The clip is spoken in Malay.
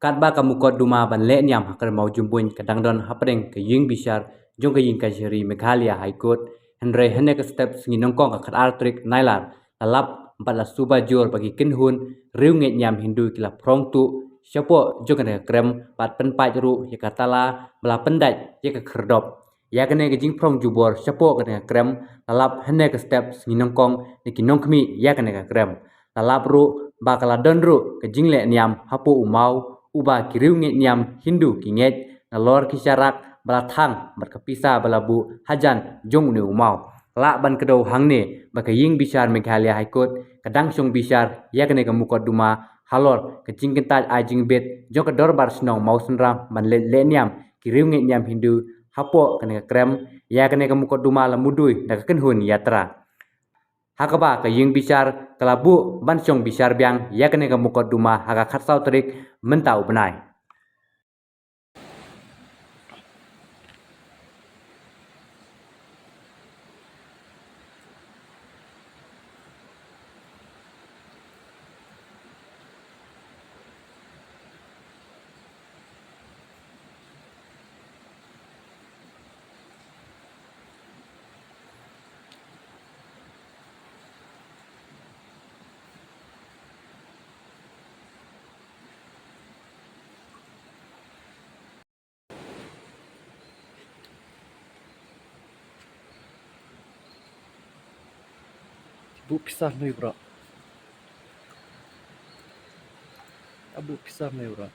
Kat ba kamu kot duma ban le niam hakar mau jumpuin kadang don hapring ke ying bishar jong ke ying kajeri Meghalaya High Court Henry hene ke step singi nongkong ke altrik nailar lalap 14 suba jor bagi kinhun riu nget niam Hindu kila prong tu siapo jong ke krem pat penpai ru ya katala bela pendai ya ke kerdop ya kene ke jing prong jubor siapo ke krem lalap hene ke step singi nongkong ni kinong kmi ya kene ke krem lalap ru bakala don ru ke jing le niam hapu umau uba kiriu nget niam Hindu kinget nalor kisyarak balathang berkepisa balabu hajan jong ni umau la ban kedo hangne baka ying bishar Meghalaya High Court kadang song bishar ya kene ke mukot duma halor ke jing kentaj ajing bet jong ke dorbar snong mau senram ban le niam kiriu nget niam Hindu hapo kene ke krem ya kene ke mukot duma lamudui dak kenhun yatra hakaba ke ying bishar kelabu ban song bishar biang ya kene ke mukot duma haga khatsau terik mentau benai Bu pisah nih bro. Abu pisah nih bro.